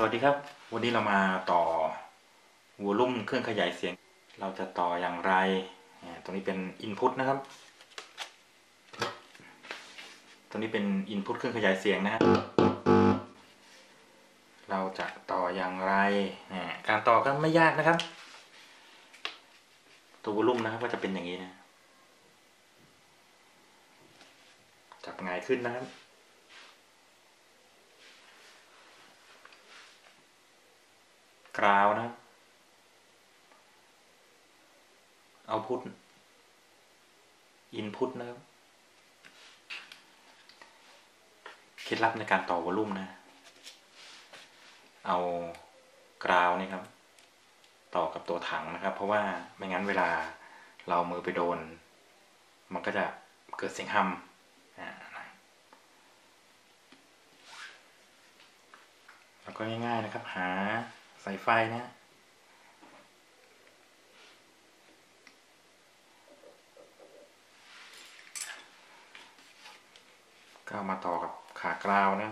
วัสดีครับวันนี้เรามาต่อวอลลุ่มเครื่องขยายเสียงเราจะต่ออย่างไรตรงนี้เป็น Input นะครับตรงนี้เป็น Input เครื่องขยายเสียงนะฮะเราจะต่ออย่างไรการต่อก็ไม่ยากนะครับตัววอลลุ่มนะครับก็จะเป็นอย่างนี้นะจับง่ายขึ้นนะครับกราวนะครับเอาพุทอินพุตนะครับเคล็ดลับในการต่อวอลลุ่มนะเอากราวนี่ครับต่อกับตัวถังนะครับเพราะว่าไม่งั้นเวลาเรามือไปโดนมันก็จะเกิดเสียงฮัมแล้วก็ง่ายๆนะครับหาสายไฟนะก็มาต่อกับขากราวนะ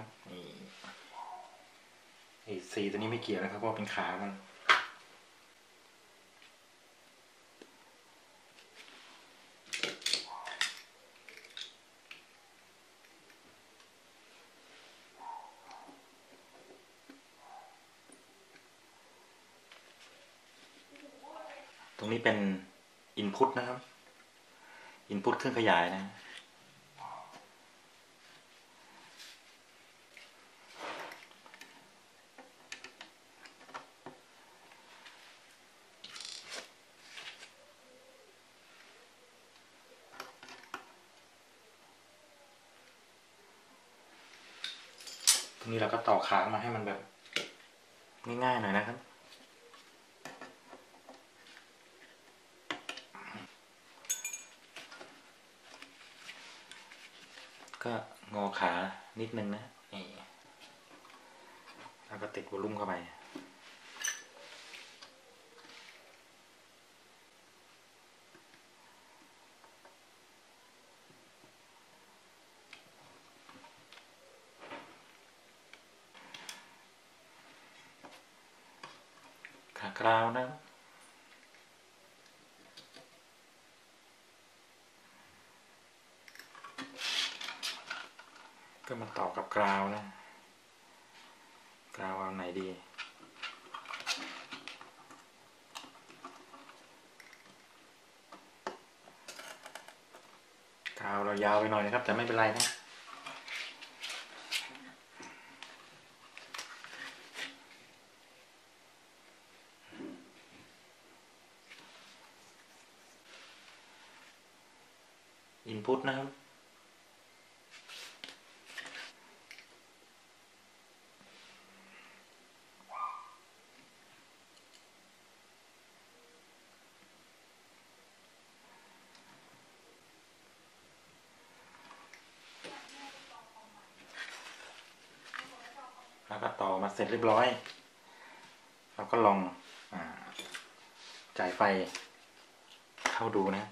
นี่สีตัวนี้ไม่เกี่ยวนะครับเพราะเป็นขามันตรงนี้เป็น Input นะครับ Input เครื่องขยายนะตรงนี้เราก็ต่อขามาให้มันแบบง่ายๆหน่อยนะครับก็งอขานิดนึงนะนี่แล้วก็ติดวอลลุ่มเข้าไปขากราวนะก็มาต่อกับกราวนะกราวเอาไหนดีกราวเรายาวไปหน่อยนะครับแต่ไม่เป็นไรนะInput นะครับแล้วก็ต่อมาเสร็จเรียบร้อยเราก็ลองจ่ายไฟเข้าดูนะ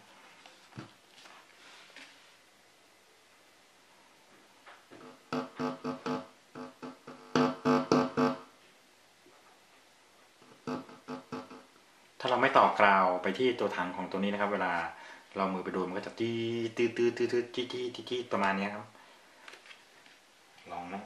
ถ้าเราไม่ต่อกราวไปที่ตัวถังของตัวนี้นะครับเวลาเรามือไปโดนมันก็จะตีตื้อตื้อตื้อตื้อจี้จี้จี้ประมาณนี้ครับลองนะ